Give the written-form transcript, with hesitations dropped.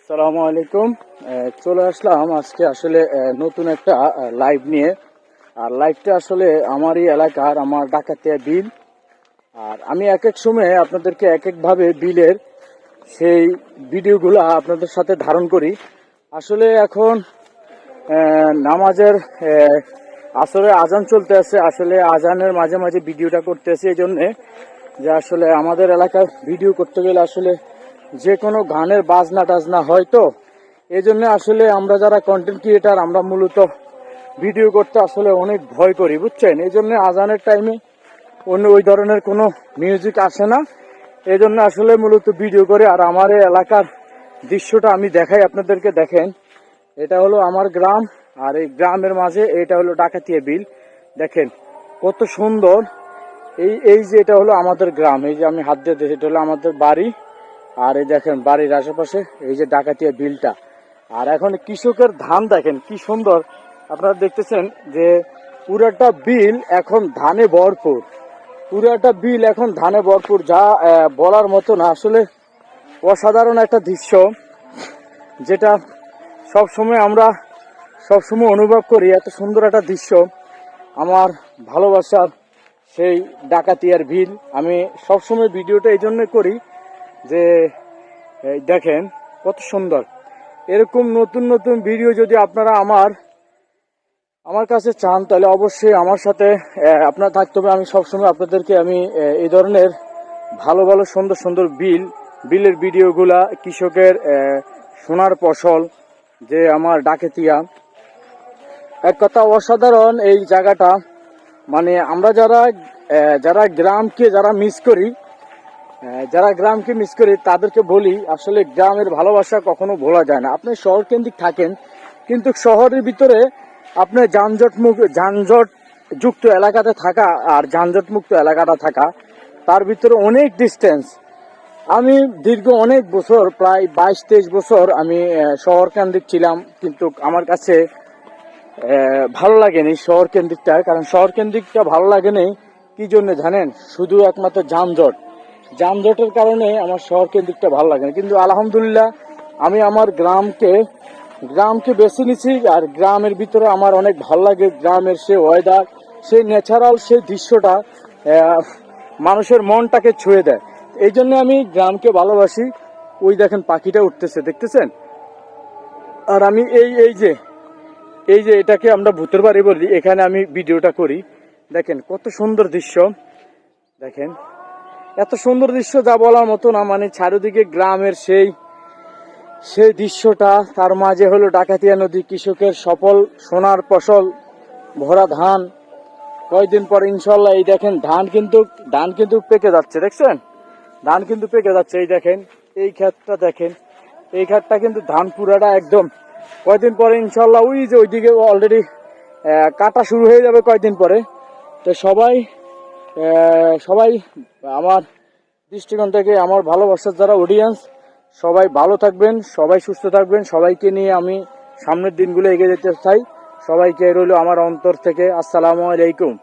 আসসালামু আলাইকুম। চলে আসলাম আজকে আসলে নতুন একটা লাইভ নিয়ে। আর লাইভটা আসলে আমারই এলাকার, আমার ডাকাতিয়া বিল। আর আমি এক এক সময়ে আপনাদেরকে এক একভাবে বিলের সেই ভিডিওগুলো আপনাদের সাথে ধারণ করি। আসলে এখন নামাজের আসলে আজান চলতে আছে, আসলে আজানের মাঝে মাঝে ভিডিওটা করতেছি এই জন্যে যে আসলে আমাদের এলাকায় ভিডিও করতে গেলে আসলে যে কোনো গানের বাজনা টাজনা হয়, তো এই জন্য আসলে আমরা যারা কন্টেন্ট ক্রিয়েটার আমরা মূলত ভিডিও করতে আসলে অনেক ভয় করি, বুঝছেন। এই জন্য আজানের টাইমে অন্য ওই ধরনের কোনো মিউজিক আসে না, এই জন্য আসলে মূলত ভিডিও করে। আর আমার এই এলাকার দৃশ্যটা আমি দেখাই আপনাদেরকে। দেখেন, এটা হলো আমার গ্রাম, আর এই গ্রামের মাঝে এটা হলো ডাকাতিয়া বিল। দেখেন কত সুন্দর। এই যে এটা হলো আমাদের গ্রাম, এই যে আমি হাত দিয়ে দেখি এটা হলো আমাদের বাড়ি। আর এই দেখেন বাড়ির আশেপাশে এই যে ডাকাতিয়া বিলটা। আর এখন কৃষকের ধান দেখেন কি সুন্দর, আপনারা দেখতেছেন যে পুরাটা বিল এখন ধানে ভরপুর। পুরাটা বিল এখন ধানে ভরপুর, যা বলার মতো না। আসলে অসাধারণ একটা দৃশ্য, যেটা আমরা সবসময় অনুভব করি। এত সুন্দর একটা দৃশ্য, আমার ভালোবাসার সেই ডাকাতিয়ার বিল। আমি সবসময় ভিডিওটা এই জন্য করি যে দেখেন কত সুন্দর। এরকম নতুন নতুন ভিডিও যদি আপনারা আমার কাছে চান, তাহলে অবশ্যই আমার সাথে আপনার থাকতে হবে। আমি সবসময় আপনাদেরকে এই ধরনের ভালো ভালো সুন্দর সুন্দর বিলের ভিডিওগুলা, কৃষকের সোনার ফসল, যে আমার ডাকাতিয়া এক কথা অসাধারণ এই জায়গাটা। মানে আমরা যারা গ্রামকে মিস করি তাদেরকে বলি আসলে গ্রামের ভালোবাসা কখনো ভোলা যায় না। আপনি শহর কেন্দ্রিক থাকেন, কিন্তু শহরের ভিতরে আপনি যানজট যুক্ত এলাকাতে থাকা আর যানজট মুক্ত এলাকাটা থাকা, তার ভিতরে অনেক ডিস্টেন্স। আমি দীর্ঘ অনেক বছর, প্রায় 22-23 বছর আমি শহর কেন্দ্রিক ছিলাম, কিন্তু আমার কাছে ভালো লাগেনি শহর কেন্দ্রিকটা। কারণ শহর কেন্দ্রিকটা ভালো লাগেনি কি জন্য জানেন? শুধু একমাত্র যানজটের কারণে আমার শহর কেন্দ্রিকটা ভালো লাগে না। কিন্তু আলহামদুলিল্লাহ আমি আমার গ্রামকে বেছে নিছি। আর গ্রামের ভিতরে আমার অনেক ভালো লাগে। গ্রামের সে ওয়েদার, সেই ন্যাচারাল সেই দৃশ্যটা মানুষের মনটাকে ছুঁয়ে দেয়। এই জন্য আমি গ্রামকে ভালোবাসি। ওই দেখেন পাখিটা উঠতেছে, দেখতেছেন? আর আমি এই যে এটাকে আমরা ভূতের বাড়ি বলি, এখানে আমি ভিডিওটা করি। দেখেন কত সুন্দর দৃশ্য, দেখেন এত সুন্দর দৃশ্য যা বলার মতো না। মানে চারিদিকে গ্রামের সেই দৃশ্যটা, তার মাঝে হলো ডাকাতিয়া নদী, কৃষকের সফল সোনার ফসল ভরা ধান। কয়েকদিন পর ইনশাল্লাহ এই দেখেন ধান কিন্তু পেকে যাচ্ছে, দেখছেন? ধান কিন্তু পেকে যাচ্ছে। এই দেখেন এই ক্ষেতটা, দেখেন এই ক্ষেতটা কিন্তু ধান পুরাটা একদম। কয়েকদিন পরে ইনশাল্লাহ ওই যে ওইদিকে অলরেডি কাটা শুরু হয়ে যাবে কয়েকদিন পরে। তো সবাই আমার দৃষ্টিকোণ থেকে, আমার ভালোবাসার যারা অডিয়েন্স, সবাই ভালো থাকবেন, সবাই সুস্থ থাকবেন। সবাইকে নিয়ে আমি সামনের দিনগুলো এগিয়ে যেতে চাই। সবাইকে রইল আমার অন্তর থেকে আসসালামু আলাইকুম।